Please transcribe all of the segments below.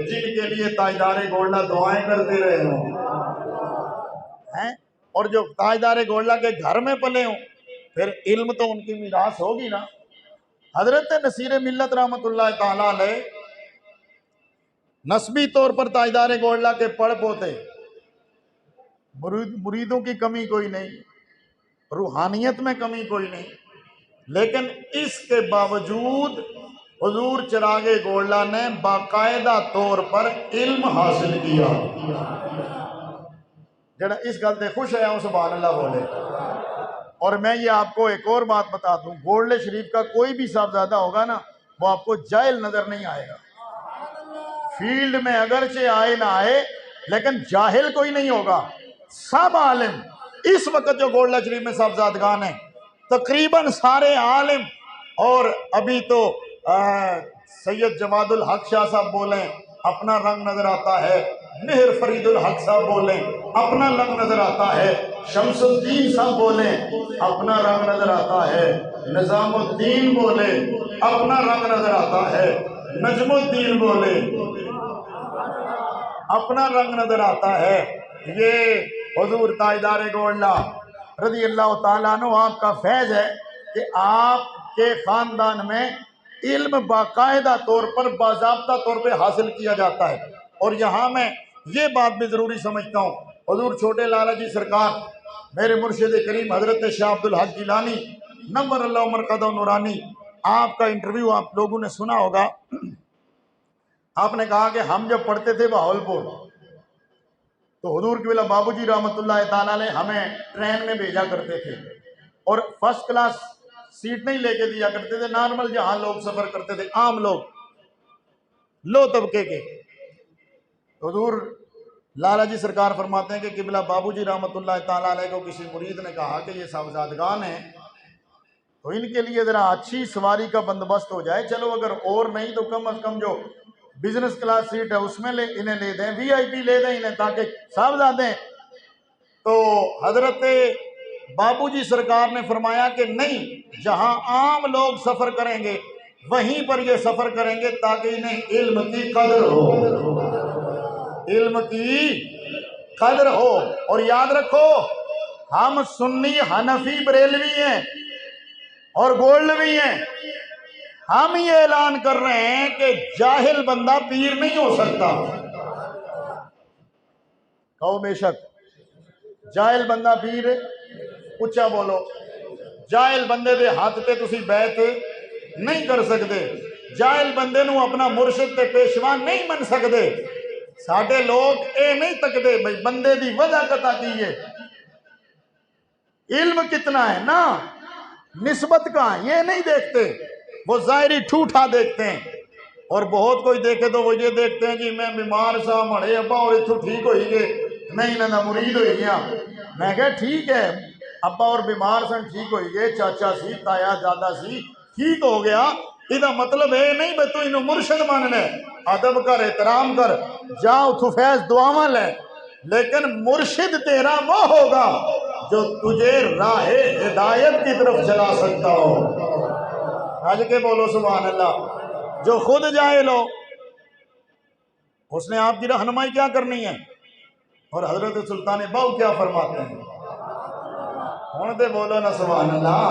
जिनके लिए ताजदार गोल्डा दुआएं करते रहे हों हैं, और जो ताजदार गोल्डा के घर में पले हों, फिर इल्म तो उनकी मीरास होगी ना। हजरत नसीर मिल्लत रहमतुल्लाह ताला अलैह नस्बी तौर पर ताजदार गोल्डा के पड़ पोते, मुरीदों की कमी कोई नहीं, रूहानियत में कमी कोई नहीं, लेकिन इसके बावजूद हुजूर चिरागे गोल्डा ने बाकायदा तौर पर इल्म हासिल किया। जरा इस गल से खुश है सुभान अल्लाह बोले। और मैं ये आपको एक और बात बता दूं, गोल्डे शरीफ का कोई भी साहबजादा होगा ना, वो आपको जाहिल नजर नहीं आएगा। फील्ड में अगरचे आए ना आए, लेकिन जाहिल कोई नहीं होगा, सब आलिम। इस वक्त जो गोल्डा शरीफ में साहबजादगान है तकरीबन सारे आलिम। और अभी तो सैयद जवादुल हक शाह साहब बोले अपना रंग नजर आता है, मेहर फरीदुल हक साहब बोले अपना रंग नजर आता है, शमसुद्दीन साहब बोले अपना रंग नजर आता है, निजामुद्दीन बोले अपना रंग नजर आता है, नजमुद्दीन बोले अपना रंग नजर आता है। ये हुजूर ताजदार गोल्डा रज़ी अल्लाह ताला अन्हु आपका फैज है कि आपके खानदान में इल्म बाकायदा तौर पर बाज़ाब्ता तौर पे हासिल किया जाता है। और यहाँ मैं ये बात भी ज़रूरी समझता हूँ, हुजूर छोटे लाला जी सरकार मेरे मुर्शिद करीम हज़रत शाह अब्दुल हक जिलानी नव्वर अल्लाह मरकज़हु नूरानी, आपका इंटरव्यू आप लोगों ने सुना होगा। आपने कहा कि हम जब पढ़ते थे बहावलपुर तो हुजूर के बाबूजी रहमतुल्लाह ताला अलैह हमें ट्रेन में भेजा करते थे, और फर्स्ट क्लास सीट नहीं लेके दिया करते थे, नॉर्मल जहां लोग सफर करते थे, आम लोग लो तबके के। हुजूर लाला जी सरकार फरमाते हैं कि किबला बाबूजी रहमतुल्लाह ताला अलैह को किसी मुरीद ने कहा कि ये साहबजादगान हैं तो इनके लिए जरा अच्छी सवारी का बंदोबस्त हो जाए, चलो अगर और नहीं तो कम अज कम जो बिजनेस क्लास सीट है उसमें इन्हें ले दें, वीआईपी ले दें इन्हें, ताकि साहबजादे। तो हजरत बाबूजी सरकार ने फरमाया कि नहीं, जहां आम लोग सफर करेंगे वहीं पर ये सफर करेंगे ताकि इन्हें इल्म की कदर हो, इल्म की कदर हो। और याद रखो हम सुन्नी हनफी बरेलवी हैं और गोल्डवी हैं। हम ये ऐलान कर रहे हैं कि जाहिल बंदा पीर नहीं हो सकता। कहो बेशक जाहिल बंदा पीर, उच्चा बोलो, जाहिल बंदे दे हाथ ते तुसी बैत नहीं कर सकते, जाहिल बंदे नू अपना मुर्शिद ते पेशवा नहीं मन सकते। साडे लोग ये नहीं तकते भाई बंदे दी वजह कता की है, इल्म कितना है ना, निस्बत का ये नहीं देखते, वो जाहिरी ठूठा देखते हैं। और बहुत कोई देखे तो वो ये देखते हैं कि मैं बीमार सा मड़े अब्बा और इतों ठीक हो गए, मैं इन्होंने मुरीद हो गया। मैं क्या ठीक है, अब्बा और बीमार सन ठीक हो गए, चाचा सी ताया दादा सी ठीक हो गया, इदा मतलब है नहीं भाई तू इन्हों मुर्शद मानना, अदब कर एहतराम कर, जा उठो फैज दुआवा ले, लेकिन मुर्शिद तेरा वो होगा जो तुझे राहे हिदायत की तरफ चला सकता हो। आज के बोलो सुभान अल्लाह। जो खुद जाहिल हो उसने आपकी रहनुमाई क्या करनी है। और हजरत सुल्तान बाऊ क्या फरमाते हैं, हुण ते बोलो ना सुभान अल्लाह।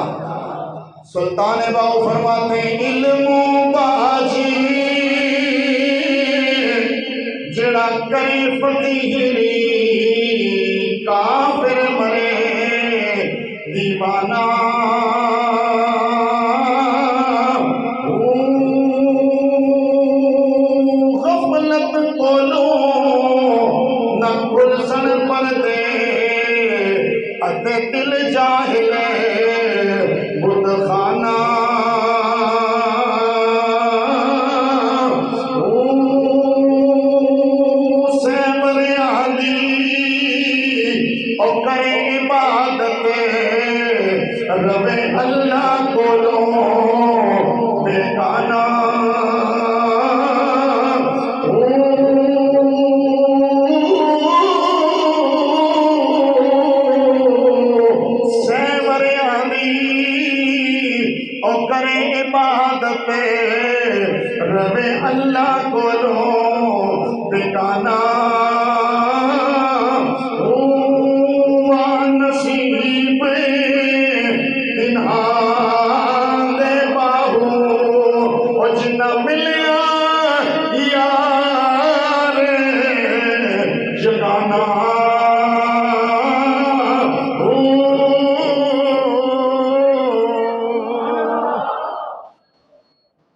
सुल्तान बाऊ फरमाते हैं इल्मु बाजी जड़ा करे फकीरी काफिर मरे दीवाना, गफलत कोलो न गुलशन पर दे अते दिल जाहिल बुत खाना। करे इबादत रवे अल्लाह कोलो बेगाना। सेवरे बेगाना हुआ नसीब इन्हा दे बाहू ओ जिन्ना मिलिया यार जगाना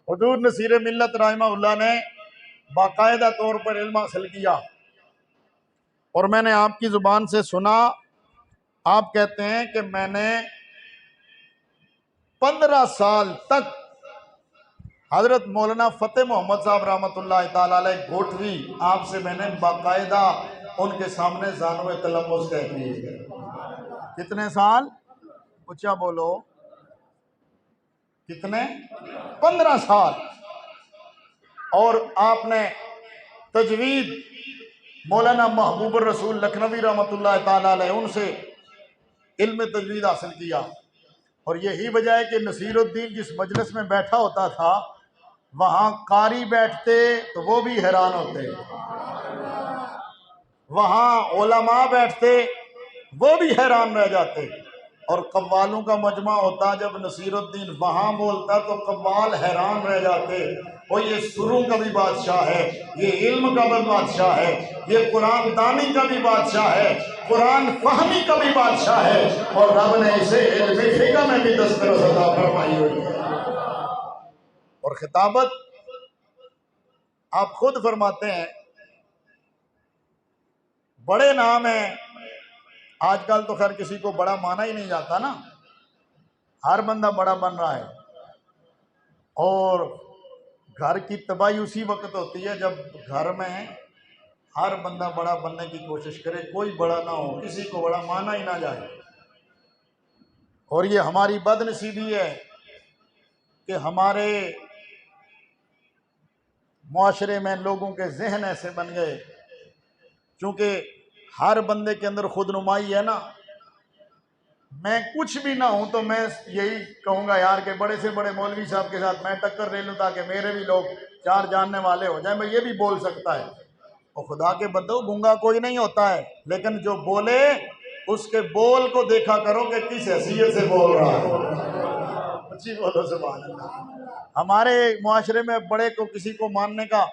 हुजूर नसीर मिल्लत रहमहुल्लाह ने बाकायदा तौर पर इल्म हासिल किया और मैंने आपकी ज़ुबान से सुना, आप कहते हैं कि मैंने 15 साल तक हज़रत मौलाना फ़तेह मोहम्मद साहब रहमतुल्लाह ताला अलैह गोठवी आपसे मैंने बाकायदा उनके सामने ज़ानुए तलम्मुस कह दिए। कितने साल? ऊंचा बोलो, कितने? 15 साल। और आपने तजवीद मौलाना महबूब रसूल लखनवी रहमतुल्लाह ताला अलैह उनसे इल्म तजवीद हासिल किया। और यही वजह है कि नसीरुद्दीन जिस मजलिस में बैठा होता था वहाँ कारी बैठते तो वो भी हैरान होते, वहाँ उलमा बैठते वो भी हैरान रह जाते। और कव्वालों का मजमा होता, जब नसीरुद्दीन वहाँ बोलता तो कव्वाल हैरान रह जाते। और ये सुरों का भी बादशाह है, ये इल्म का भी बादशाह है, ये कुरान दानी का भी बादशाह है, कुरान फहमी का भी बादशाह है। और रब ने इसे इल्म फिक़्ह में भी दस्तरस अता फरमाई हुई है। और खिताबत आप खुद फरमाते हैं, बड़े नाम हैं। आजकल तो खैर किसी को बड़ा माना ही नहीं जाता ना, हर बंदा बड़ा बन रहा है। और घर की तबाही उसी वक्त होती है जब घर में हर बंदा बड़ा बनने की कोशिश करे, कोई बड़ा ना हो, किसी को बड़ा माना ही ना जाए। और ये हमारी बदनसीबी है कि हमारे मुआशरे में लोगों के जहन ऐसे बन गए, क्योंकि हर बंदे के अंदर खुद नुमाई है ना। मैं कुछ भी ना हूं तो मैं यही कहूंगा यार कि बड़े से बड़े मौलवी साहब के साथ मैं टक्कर ले लूं ताकि मेरे भी लोग चार जानने वाले हो जाए। मैं ये भी बोल सकता है। और खुदा के बंदो, गूंगा कोई नहीं होता है, लेकिन जो बोले उसके बोल को देखा करो कि किस हैसियत से बोल रहा है। अच्छी बोलो सुभान अल्लाह। हमारे मुआशरे में बड़े को किसी को मानने का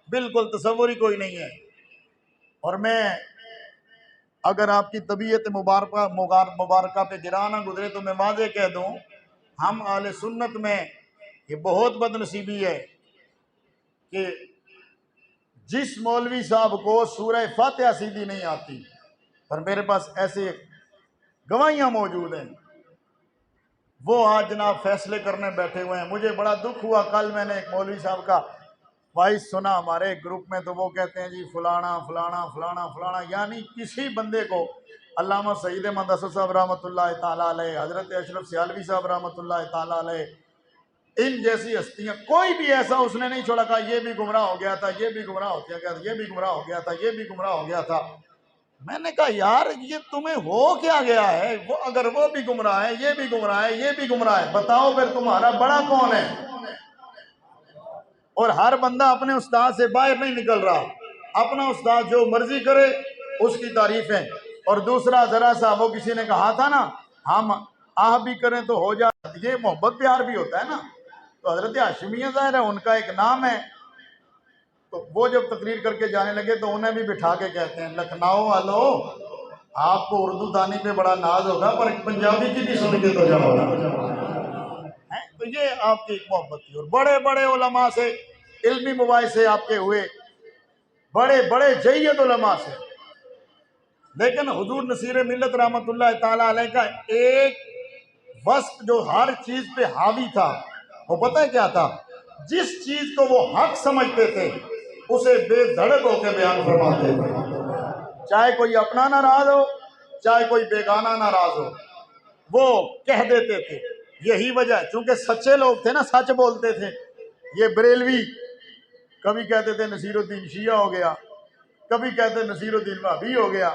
बिल्कुल तसव्वुर ही कोई नहीं है। और मैं अगर आपकी तबीयत मुबारक पे गिरा ना गुजरे तो मैं वाज़े कह दूं, हम आले सुन्नत में ये बहुत बदनसीबी है कि जिस मौलवी साहब को सूरह फातिहा सीधी नहीं आती, और मेरे पास ऐसे गवाहियाँ मौजूद हैं, वो आज जनाब फैसले करने बैठे हुए हैं। मुझे बड़ा दुख हुआ, कल मैंने एक मौलवी साहब का वॉइस सुना हमारे ग्रुप में, तो वो कहते हैं जी फलाना फलाना फलाना फलाना, यानी किसी बंदे को अल्लामा सईद अहमद असद साहब रहमतुल्लाह ताला अलैह, हज़रत अशरफ सियालवी साहब रहमतुल्लाह ताला अलैह, इन जैसी हस्तियाँ कोई भी ऐसा उसने नहीं छोड़ा कहा ये भी गुमराह हो गया था, ये भी गुमराह हो गया था, ये भी गुमराह हो गया था, ये भी गुमराह हो गया था। मैंने कहा यार ये तुम्हें हो क्या गया है? वो अगर वो भी गुमराह है, ये भी गुमराह है, ये भी गुमराह है, बताओ फिर तुम्हारा बड़ा कौन है? और हर बंदा अपने उस्ताद से बाहर नहीं निकल रहा, अपना उस्ताद जो मर्जी करे उसकी तारीफें। और दूसरा जरा सा वो किसी ने कहा था ना, हम आह भी करें तो हो जाए, ये मोहब्बत प्यार भी होता है ना। तो हजरत हाशिमिया ज़ाहिर है उनका एक नाम है, तो वो जब तकरीर करके जाने लगे तो उन्हें भी बिठा के कहते हैं, लखनऊ वालों आपको उर्दू दानी पे बड़ा नाज होगा पर पंजाबी की भी सुन के तो जाओ है। तो ये आपकी एक मोहब्बत थी। और बड़े बड़े उलमा से इल्मी मुबाहिसे आपके हुए, बड़े बड़े जय्यद उलमा से, लेकिन हुजूर नसीर मिल्लत रहमतुल्लाह ताला अलैह का एक वस्त जो हर चीज पे हावी था, वो पता है क्या था? जिस चीज को वो हक समझते थे उसे बेधड़क होकर बयान फरमाते थे। चाहे कोई अपना नाराज हो, चाहे कोई बेगाना नाराज हो, वो कह देते थे। यही वजह, चूंकि सच्चे लोग थे ना, सच बोलते थे। ये बरेलवी कभी कहते थे नसीरुद्दीन शिया हो गया, कभी कहते नसीरुद्दीन वहाबी हो गया,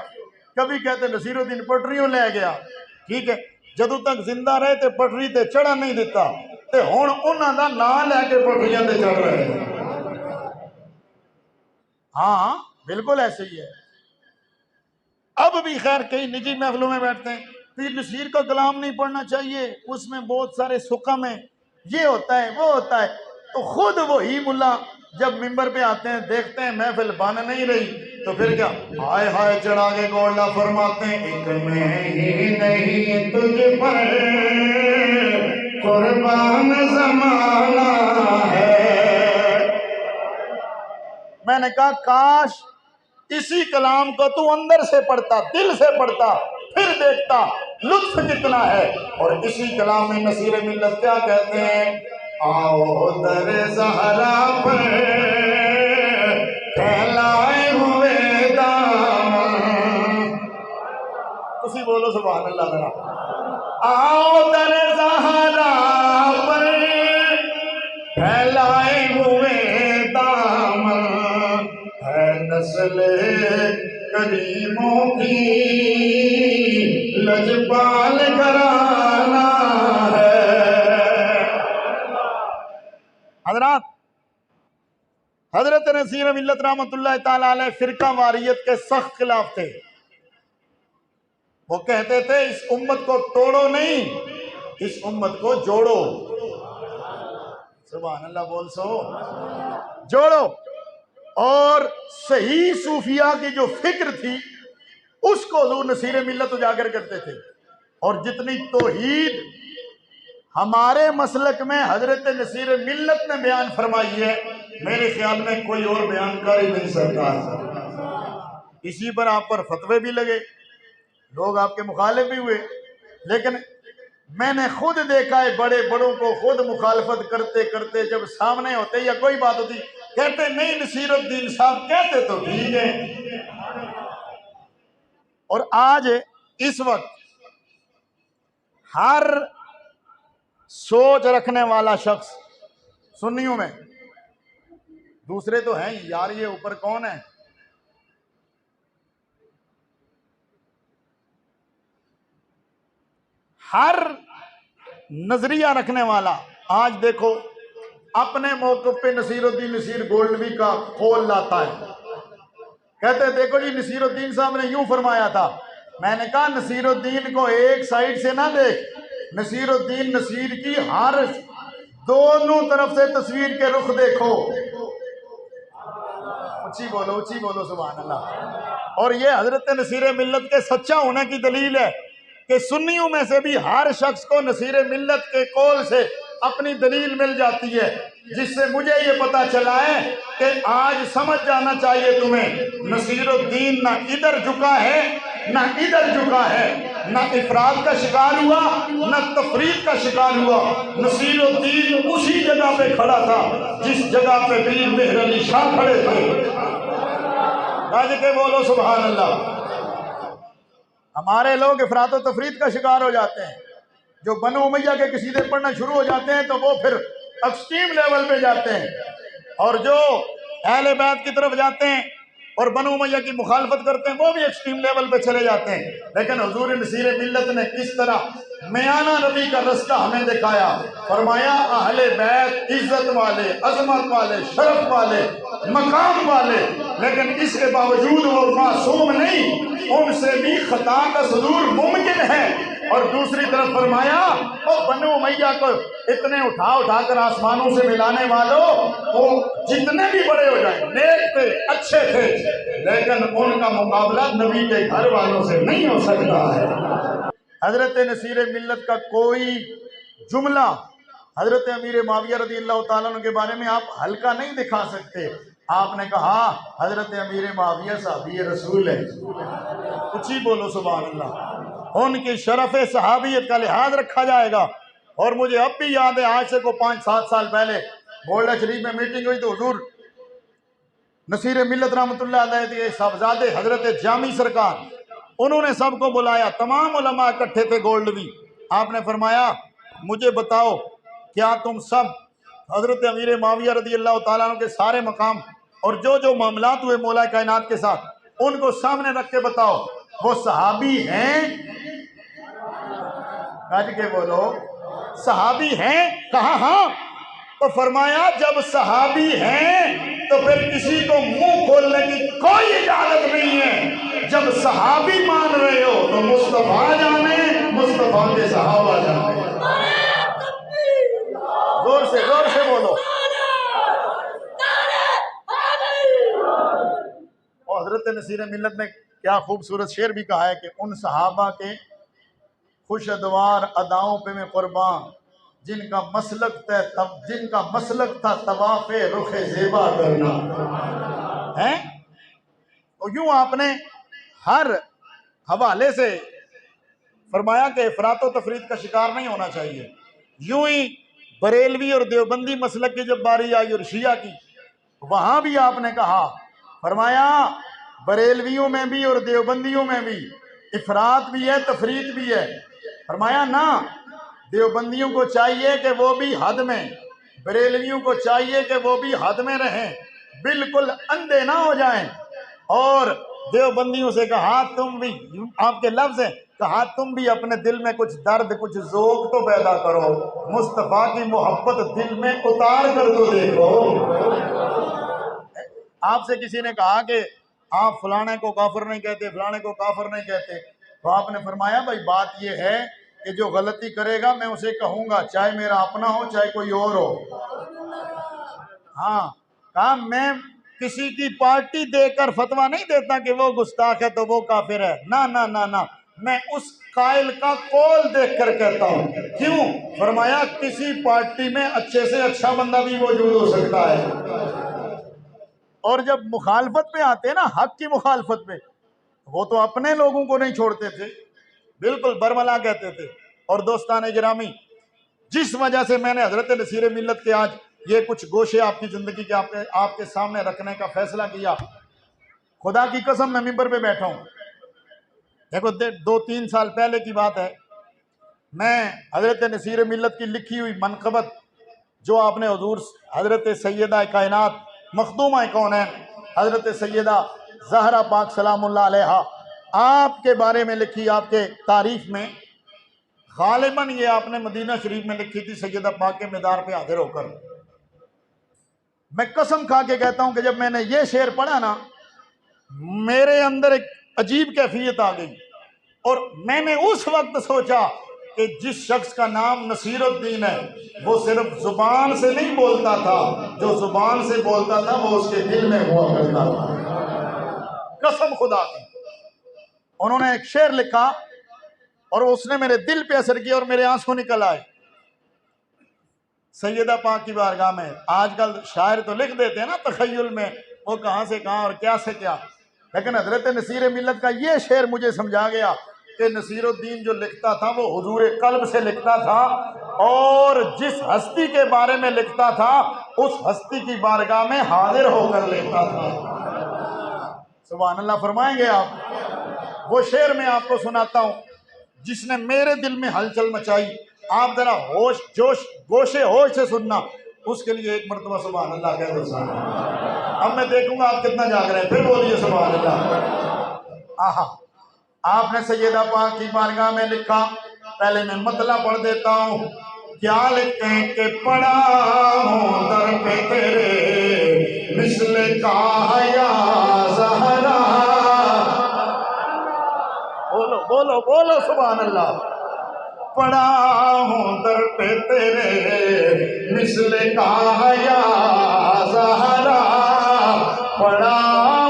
कभी कहते नसीरुद्दीन पटरियों ले गया। ठीक है, जदों तक जिंदा रहे थे पटरी ते चढ़ा नहीं दिता, ते हुण उन्हां दा नां लैके पटरियां ते चढ़ रहे हैं। हाँ, बिल्कुल ऐसे ही है। अब भी खैर कई निजी महफिलों में बैठते हैं, पीर नसीर का कलाम नहीं पढ़ना चाहिए, उसमें बहुत सारे सुकम है, ये होता है वो होता है। तो खुद वही मुल्ला जब मिंबर पे आते हैं, देखते हैं महफिल बन नहीं रही, तो फिर क्या हाय हाय चढ़ा के गोल्ला फरमाते हैं, एक मैं ही नहीं तुझ पर कुर्बान ज़माना है। मैंने कहा काश इसी कलाम को तू अंदर से पढ़ता, दिल से पढ़ता, फिर देखता लुत्फ कितना है। और इसी कलाम में नसीर मिल्लत क्या कहते हैं, आओ दर ज़हरा पर फैलाए हुए दामन। तुसी बोलो सुभान अल्लाह जरा। आओ दर ज़हरा पर फैलाए हुए दामन, है नस्ल करीमों की लजपाल घराना है। हजरात, हजरत नसीर मिल्लत रहमतुल्लाह ताला अलैह फिरका वारियत के सख्त खिलाफ थे। वो कहते थे इस उम्मत को तोड़ो नहीं, इस उम्मत को जोड़ो। सुभान अल्लाह बोल सो, जोड़ो। और सही सूफिया की जो फिक्र थी उसको हुजूर नसीर मिल्लत उजागर करते थे। और जितनी तौहीद हमारे मसलक में हजरत नसीर मिल्लत ने बयान फरमाई है, मेरे ख्याल में कोई और बयान कर ही नहीं सकता। इसी पर आप पर फतवे भी लगे, लोग आपके मुखालिफ भी हुए, लेकिन मैंने खुद देखा है बड़े बड़ों को खुद मुखालफत करते करते जब सामने होते या कोई बात होती, कहते नहीं नसीरुद्दीन साहब कहते तो ठीक है। और आज इस वक्त हर सोच रखने वाला शख्स सुन्नियों में, दूसरे तो हैं यार, ये ऊपर कौन है, हर नजरिया रखने वाला आज देखो अपने मौक़िफ़ पे नसीरुद्दीन नसीर गोल्डवी का खोल लाता है। कहते देखो जी नसीरुद्दीन साहब ने यूं फरमाया था। मैंने कहा नसीरुद्दीन को एक साइड से ना देख, नसीरुद्दीन नसीर की हर दोनों तरफ से तस्वीर के रुख देखो। ऊंची बोलो सुभान अल्लाह। और ये हजरत नसीर मिल्लत के सच्चा होने की दलील है कि सुन्नियों में से भी हर शख्स को नसीर मिल्लत के कौल से अपनी दलील मिल जाती है, जिससे मुझे ये पता चला है कि आज समझ जाना चाहिए तुम्हें, नसीरुद्दीन ना इधर झुका है ना इधर झुका है, ना इफराद का शिकार हुआ ना तफरीद का शिकार हुआ। नसीरुद्दीन उसी जगह पे खड़ा था जिस जगह पे पीर मेहर अली शाह खड़े थे। राज के बोलो सुभान अल्लाह। हमारे लोग इफरात और तफरीद का शिकार हो जाते हैं, जो बनु उमैया के कसीदे पढ़ना शुरू हो जाते हैं तो वो फिर एक्सट्रीम लेवल पे जाते हैं, और जो अहले बैत की तरफ जाते हैं और बनु उमैया की मुखालफत करते हैं वो भी एक्सट्रीम लेवल पे चले जाते हैं। लेकिन हुजूर नसीर मिल्लत ने किस तरह मियाना नबी का रास्ता हमें दिखाया, फरमाया अहले बैत इज्जत वाले, अजमत वाले, शरफ वाले, मकाम वाले, लेकिन इसके बावजूद वो मासूम नहीं, उनसे भी खता का सुदूर मुमकिन है। और दूसरी तरफ फरमाया वो बनु उमैया को इतने उठा कर आसमानों से मिलाने वालों, वो जितने भी बड़े हो जाए, नेक थे, अच्छे थे, लेकिन उनका मुकाबला नबी के घर वालों से नहीं हो सकता है। हजरत नसीर मिल्लत का कोई जुमला हजरत अमीर माविया रज़ी अल्लाह ताला अन्हु के बारे में आप हल्का नहीं दिखा सकते। आपने कहा हजरत अमीर माविया साहबी रसूल है, ऊंची बोलो सुभान अल्लाह। उनकी शरफ सहाबियत का लिहाज रखा जाएगा। और मुझे अब भी याद है, आज से को 5-7 साल पहले गोल्डा शरीफ में मीटिंग हुई तो हुजूर नसीर मिल्लत रहमतुल्लाह अलैह के साहबजादे हजरत जामी सरकार, उन्होंने सबको बुलाया, तमाम उलमा इकट्ठे थे गोल्डवी। आपने फरमाया मुझे बताओ क्या तुम सब हजरत अमीर माविया रज़ी अल्लाह ताला अन्हु के सारे मकाम और जो जो मामलात हुए मौला कायनात के साथ उनको सामने रख के बताओ, वो सहाबी हैं? कह के बोलो सहाबी हैं? कहा हाँ। तो फरमाया जब सहाबी हैं तो फिर किसी को मुंह खोलने की कोई सहाबी मान रहे हो तो मुस्तफा जाने, मुस्तफा के सहाबा जाने। जोर से बोलो। और हजरत नसीर मिल्लत ने क्या खूबसूरत शेर भी कहा है कि उन सहाबा के खुश अदवार अदाओं पे मैं कुर्बान, जिनका मसलक था तवाफ़े रुखे ज़ेबा करना है। तो यूं आपने हर हवाले से फरमाया कि इफरात व तफरीद का शिकार नहीं होना चाहिए। यूं ही बरेलवी और देवबंदी मसलक की जब बारी आई और शिया की, वहां भी आपने कहा, फरमाया बरेलवियों में भी और देवबंदियों में भी इफरात भी है, तफरीद भी है। फरमाया ना, देवबंदियों को चाहिए कि वो भी हद में, बरेलवियों को चाहिए कि वो भी हद में रहें, बिल्कुल अंधे ना हो जाएं। और देवबंदियों से कहा तुम भी, आपके लफ्ज है, कहा तुम भी अपने दिल में कुछ दर्द कुछ ज़ोक तो पैदा करो, मुस्तफ़ा की मोहब्बत दिल में उतार कर तो देखो। आपसे किसी ने कहा कि आप फलाने को काफिर नहीं कहते, फलाने को काफिर नहीं कहते, तो आपने फरमाया भाई बात यह है कि जो गलती करेगा मैं उसे कहूंगा, चाहे मेरा अपना हो चाहे कोई और हो। हाँ, कहा मैं किसी की पार्टी देकर फतवा नहीं देता कि वो गुस्ताख है तो वो काफिर है, ना ना ना ना, मैं उस कायल का कौल देखकर कहता हूँ। क्यों? फरमाया किसी पार्टी में अच्छे से अच्छा बंदा भी मौजूद हो सकता है। और जब मुखालफत पे आते हैं ना, हक की मुखालफत पे, वो तो अपने लोगों को नहीं छोड़ते थे, बिल्कुल बरमला कहते थे। और दोस्तान गिरामी, जिस वजह से मैंने हजरत नसीर मिल्लत के आज ये कुछ गोशे आपकी ज़िंदगी के आपके सामने रखने का फैसला किया, खुदा की कसम मैं मिंबर पे बैठा हूँ। देखो 2-3 साल पहले की बात है, मैं हजरत नसीर मिल्लत की लिखी हुई मनक़बत, जो आपने हुजूर हजरत सैयदा कायनात मखदूमा कौन है हजरत सैयदा ज़हरा पाक सलामुल्लाह अलैहा आपके बारे में लिखी, आपके तारीफ में, गालिबन ये आपने मदीना शरीफ में लिखी थी सैयदा पाक के मदार पे हाजिर होकर। मैं कसम खा के कहता हूं कि जब मैंने ये शेर पढ़ा ना, मेरे अंदर एक अजीब कैफियत आ गई। और मैंने उस वक्त सोचा कि जिस शख्स का नाम नसीरुद्दीन है, वो सिर्फ जुबान से नहीं बोलता था, जो जुबान से बोलता था वो उसके दिल में हुआ करता था। कसम खुदा की। उन्होंने एक शेर लिखा और उसने मेरे दिल पे असर किया और मेरे आंसू निकल आए। सैयदा पाक की बारगाह में, आजकल शायर तो लिख देते हैं ना तखय्युल में, वो कहाँ से कहाँ और क्या से क्या, लेकिन हजरत नसीर मिल्लत का ये शेर मुझे समझा गया कि नसीरुद्दीन जो लिखता था वो हुजूर कल्ब से लिखता था, और जिस हस्ती के बारे में लिखता था उस हस्ती की बारगाह में हाजिर होकर लिखता था। सुभान अल्लाह फरमाएंगे आप। वो शेर मैं आपको सुनाता हूँ जिसने मेरे दिल में हलचल मचाई। आप जरा होश जोश गोशे होश से सुनना, उसके लिए एक मरतबा सुभान अल्लाह कह दो। अब मैं देखूंगा आप कितना जाग रहे हैं, फिर बोलिए सुभान अल्लाह। आहा, आपने सैयदा पाक की बारगाह में लिखा, पहले मैं मतला पढ़ देता हूँ। क्या लिखते हैं कि पड़ा हूँ दर पे तेरे मिसले का या ज़हरा। बोलो बोलो बोलो सुभान अल्लाह। पड़ा हूँ दर पे तेरे मिसले का या ज़हरा, पड़ा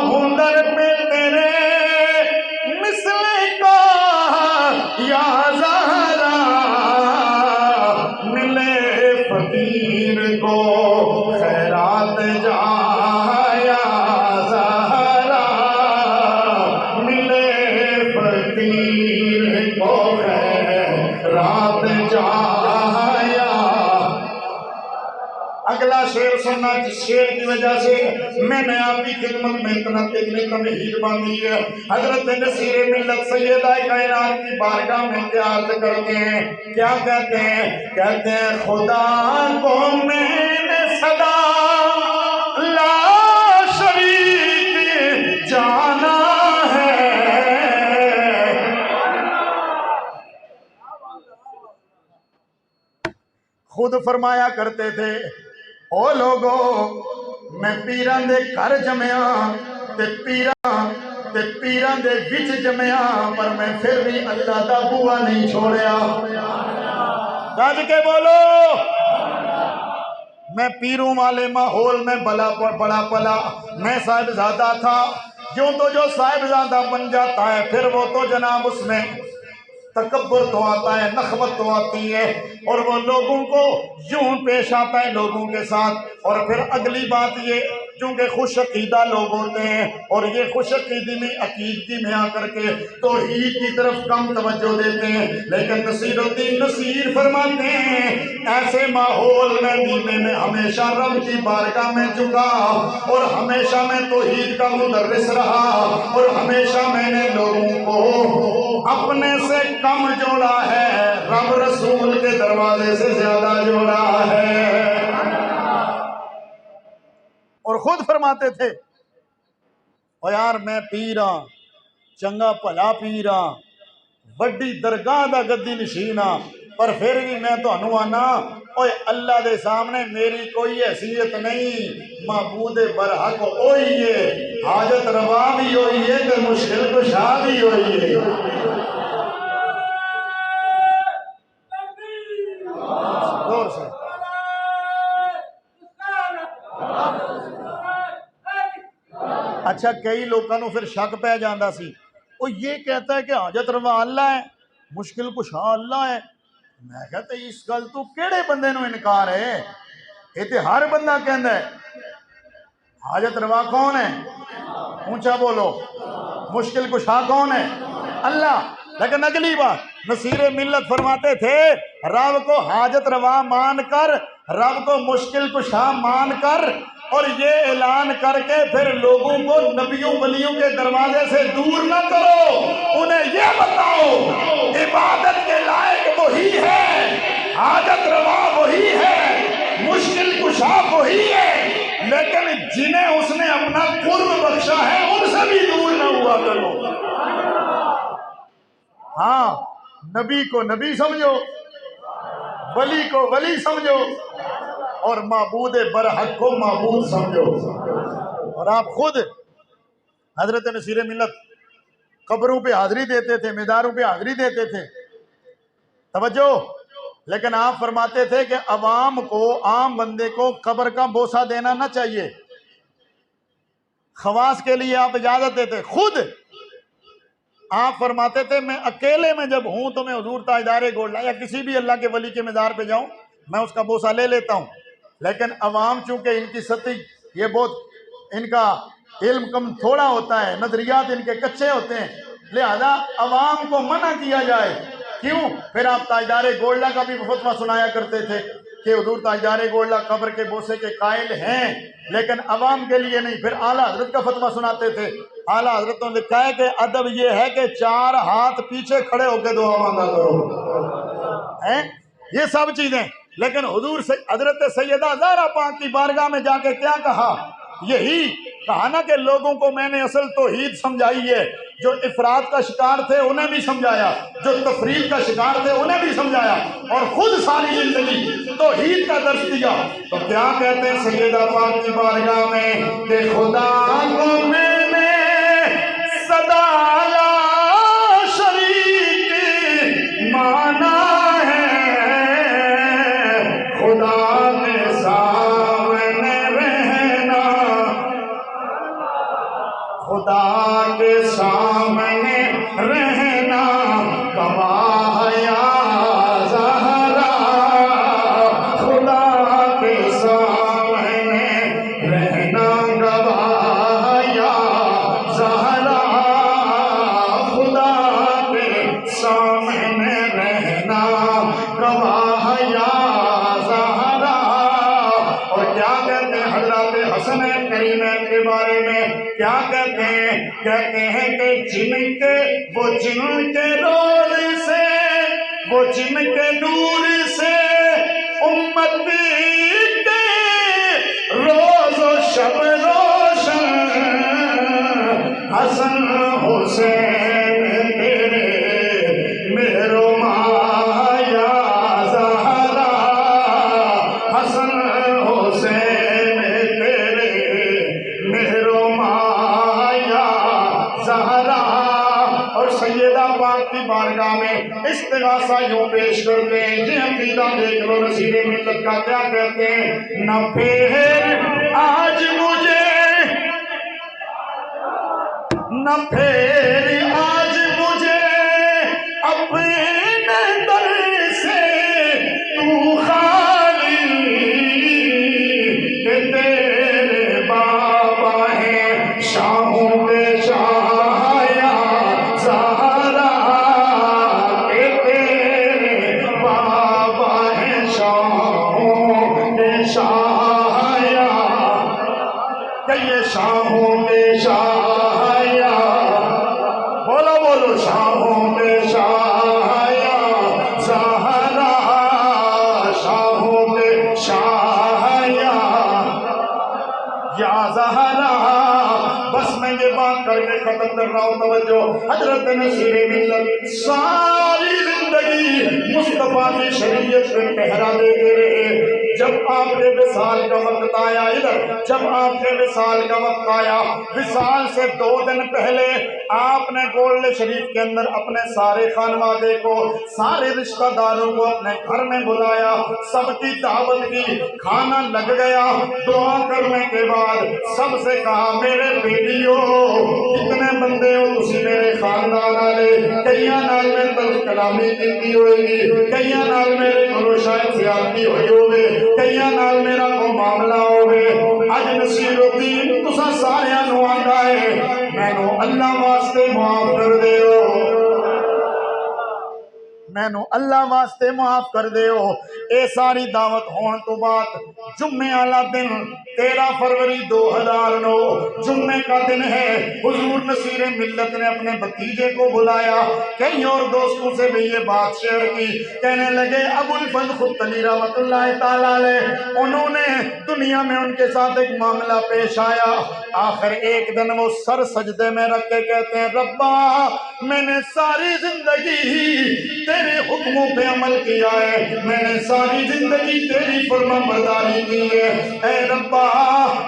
हूँ दर पे तेरे मिसले का या ज़हरा, मिले फकीर को खैरात जा या ज़हरा, मिले फकीर को रात जाया। अगला शेर सुनना, जिस शेर की वजह से मैंने आपकी खिदमत में इतना तमहीद बांधी है। हजरत नसीर मिल्लत सैयदा कायनात की बारगाह में क्या अर्ज करते हैं, क्या कहते हैं? कहते हैं खुदा को मैंने सदा ला शरीक जाना है। खुद फरमाया करते थे, ओ लोगो मैं पीरां दे घर जमया ते पीरां ते पीरां दे विच जमया पर मैं फिर भी अल्लाह दा बुआ नहीं छोड़िया। गज के बोलो। मैं पीरों वाले माहौल में बड़ा पला। मैं साहिबजादा था। क्यों तो जो साहिबजादा बन जाता है फिर वो तो जनाब उसमें तकब्बुर तो आता है, नखवत तो आती है और वो लोगों को यूं पेश आता है लोगों के साथ। और फिर अगली बात ये, चूँकि खुश अकीदा लोग होते हैं और ये खुश अकीदी में अकीदगी में आकर के तौहीद की तरफ कम तवज्जो देते हैं। लेकिन नसीरुद्दीन नसीर फरमाते हैं ऐसे माहौल में भी मैं हमेशा रब की बारगाह में झुका और हमेशा मैं तौहीद का मुदर्रिस रहा और हमेशा मैंने लोगों को अपने से कम जोड़ा है, रब रसूल के दरवाजे से ज्यादा जोड़ा है। और खुद फरमाते थे और यार मैं पीरा चंगा भला पीरा वड्डी दरगाह दा गद्दी नशीना पर फिर भी मैं तुहानू आना ओए अल्लाह दे सामने मेरी कोई हैसियत नहीं। महबूद बरहक ओही है, हाजत रवा भी होई है ते मुश्किल कुशा भी होई है। अच्छा कई लोगों को फिर शक पै जाता सी वो ये कहता है कि हाजत रवा अल्लाह है, मुश्किल कुशा अल्लाह है। मैं कहता इस गल तो केड़े बंदे नूं इनकार है? ये तो हर बंदा कहता है। हाजत रवा कौन है? ऊंचा बोलो। मुश्किल कुशा कौन है? अल्लाह। लेकिन अगली बात नसीर मिल्लत फरमाते थे रब को हाजत रवा मान कर, रब को मुश्किल कुशा मान कर और ये ऐलान करके फिर लोगों को नबियों वलियों के दरवाजे से दूर न करो। उन्हें ये बताओ इबादत के लायक वही है, हाजत रवा वही है, मुश्किल कुशा वही है, लेकिन जिन्हें उसने अपना कुर्ब बख्शा है उनसे भी दूर न हुआ करो। हाँ, नबी को नबी समझो, वली को वली समझो और महबूद बरहक को महबूद समझो। और आप खुद हजरत नसीर मिल्लत कब्रों पे हाजिरी देते थे, मीदारों पे हाजिरी देते थे, तवज्जो। लेकिन आप फरमाते थे कि अवाम को, आम बंदे को कब्र का बोसा देना ना चाहिए। खवास के लिए आप इजाजत देते। खुद आप फरमाते थे मैं अकेले में जब हूं तो मैं हुजूर ताजदारे गोल्डा या किसी भी अल्लाह के वली के मज़ार पे जाऊं मैं उसका बोसा ले लेता हूं। लेकिन अवाम चूंकि इनकी सती ये बहुत इनका इल्म कम थोड़ा होता है, नजरियात इनके कच्चे होते हैं, लिहाजा अवाम को मना किया जाए। क्यों? फिर आप ताजदारे गोल्डा का भी फतवा सुनाया करते थे कि हुजूर ताजदारे गोल्डा कब्र के बोसे के कायल हैं लेकिन अवाम के लिए नहीं। फिर आला हजरत का फतवा सुनाते थे। आला हजरत ने लिखा है कि अदब ये है कि 4 हाथ पीछे खड़े होकर दुआ मांगा करो, हैं ये सब चीजें। लेकिन हुजूर से हजरत सैयदा ज़हरा पाक की बारगाह में जाके क्या कहा? यही कहा ना कि लोगों को मैंने असल तौहीद समझाई है। जो इफरात का शिकार थे उन्हें भी समझाया, जो तफरीद का शिकार थे उन्हें भी समझाया और खुद सारी जिंदगी तौहीद का दर्स दिया। तो क्या कहते हैं सैयदा पाक की बारगाह में कि खुदा को मैंने सदा ला शरीक माना है, खुदा के सामने रहना, खुदा के सामने रहना गवाह या ज़हरा, खुदा के सामने रहना गवाह या ज़हरा, खुदा के सामने रहना गवाह या ज़हरा। और क्या कहते हैं हज़रत हसन करीमैन के बारे में? क्या कहते हैं? कहते हैं कि जिनके रोल से, वो जिनके नूर से उम्मत के रोज शब रोशन, हसन हुसैन तेरे मेरो माया ज़हरा, हसन हुसैन तेरे मेरो माया ज़हरा। सैयदा पाक की बारगाह में इस्तिगासा यूं पेश करते हैं। जी अकीदा देख लो नसीरे मिल्लत का क्या कहते हैं। न फिर आज मुझे, न फिर आज मुझे अपने दर से तू खाली, तेरे बाबा है शाहों के शाया ज़हरा, के तेरे बाबा है शाहों के शाया, ये शाहों के शाया, बोलो बोलो शाहों के शाया ज़हरा, शाहों के शाया या ज़हरा। बस मैं ये बात करके खत्म कर रहा हूँ, तवज्जो। हजरत नसीरे मिल्लत सारी जिंदगी मुस्तफा की शरीयत पे पहरा देते रहे। जब आपके विसाल का वक्त आया, इधर जब आपके विसाल का वक्त आया, विसाल से 2 दिन पहले आपने गोल्ड शरीफ के अंदर अपने सारे खानवादे को, सारे रिश्तेदारों को अपने घर में बुलाया, सबकी दावत की, खाना लग गया। दुआ करने के बाद सबसे कहा, मेरे बेटियों कितने बंदे हो तुसी मेरे खानदान वाले, कईयां नाल में तल्ख कलामी की होगी, कईयां नाल मेरे को शायद ज्यादती हुई होगी, कईयां नाल मेरा को मामला होवे। अज नसीरुद्दीन तुसा सारियां नू आंदा है, मैनू अल्लाह वास्ते माफ कर दियो, मैनू अल्लाह वास्ते माफ कर दियो। ये सारी दावत होने तो बाद जुम्मे वाला दिन 13 फरवरी 2009 जुम्मे का दिन है। हुजूर नसीरे मिल्लत ने अपने भतीजे को बुलाया, कई और दोस्तों से भी ये बात शेयर की। कहने लगे अबुल फज़ल खुत्तली रहमतुल्लाह तआला अलैह, उन्होंने दुनिया में उनके साथ एक मामला पेश आया। आखिर एक दिन वो सर सजदे में रख के कहते हैं, रब्बा मैंने सारी जिंदगी तेरे हुक्मों पे अमल किया है, मैंने सारी जिंदगी तेरी फरमाबरदारी की है। ऐ रब्बा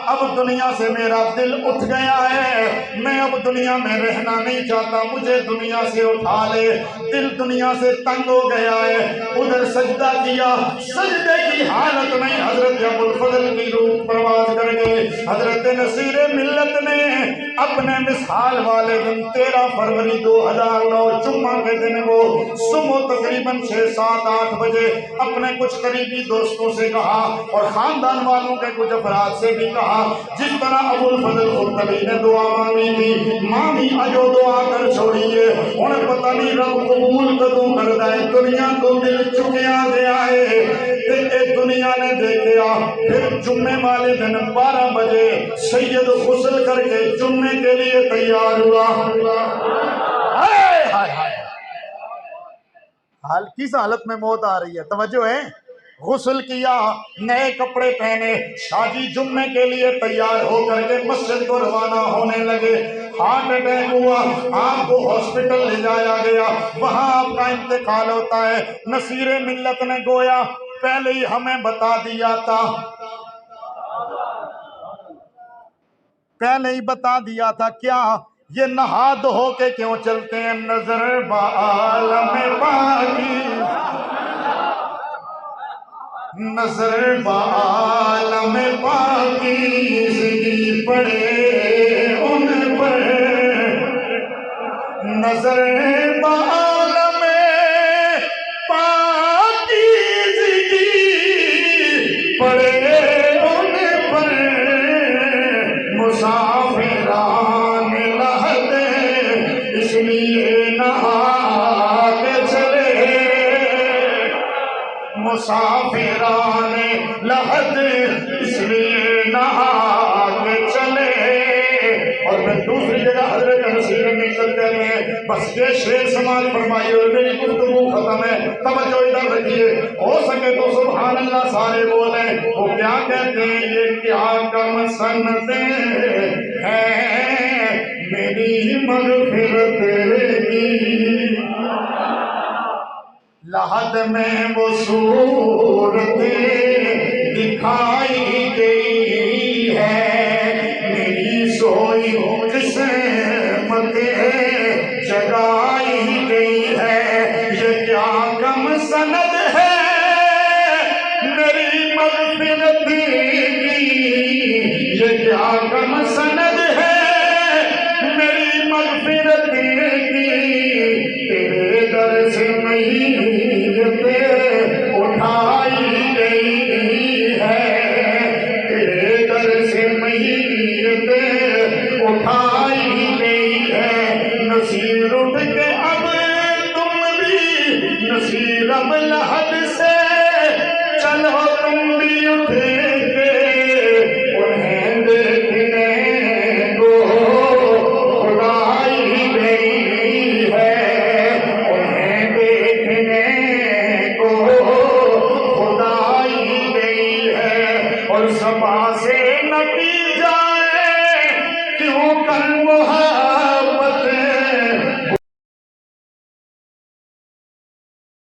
अब दुनिया से मेरा दिल उठ गया है, मैं अब दुनिया में रहना नहीं चाहता, मुझे दुनिया से उठा ले, दिल दुनिया से तंग हो गया है। उधर सजदा किया, सजदे की हालत में हजरत अबुल फजल की रूह परवाज कर गए। हजरत नसीरे मिल्लत ने अपने मिसाल वाले दिन 13 फरवरी 2009 जुम्मा के दिन को सुबह तकरीबन 6, 7, 8 बजे अपने कुछ करीबी दोस्तों से कहा और खानदान वालों के कुछ अफराद से भी कहा, जिस तरह अबुल फजल खुत्तली ने दुआ मांगी थी, मामी अजो दुआ कर छोड़िए, उन्हें पता नहीं रब कबूल कदों कर दे, दुनिया को दिल चुकिया गया है। दुनिया ने देखा फिर जुम्मे वाले दिन 12 बजे सैयद गुस्ल करके जुम्मे के लिए तैयार हुआ। हाय हाय हाय, हाल किस हालत में मौत आ रही है, तवज्जो है। गुस्ल किया, नए कपड़े पहने, शादी जुम्मे के लिए तैयार होकर के मस्जिद को रवाना होने लगे। हार्ट अटैक हुआ, आपको हॉस्पिटल ले जाया गया, वहां आपका इंतकाल होता है। नसीरे मिल्लत ने गोया पहले ही हमें बता दिया था, पहले ही बता दिया था, क्या ये नहा धो के क्यों चलते हैं, नजर बालम पाकी, नजर बालम पाकी पड़े उन पर, नजर बालम पाकी पड़े उन पर, मुसाफिरान लहदे इसलिए नहा के चले, मुसाफिरान लहद इसलिए नहा के चले। और फिर दूसरी जगह हजरत नसीर मिल्लत में बस ये शेर समाज फरमाई और मेरी गुफ्तगू खत्म है, तवज्जो इधर रखिए, हो सके तो सुभान अल्लाह सारे बोले। वो क्या कहते हैं, ये क्या कम सन्नते हैं मेरी मग़फ़िरत की, लहद में वो सूरत दिखाई गई है, मेरी सोई किस्मत जगाई ये क्या कम सनद है मेरी मगफिरत की, तेरे दर से मैय्यत उठाई गई है, तेरे दर से मैय्यत उठाई गई है। नसीर उठ के अब तुम भी नसीर अब लहद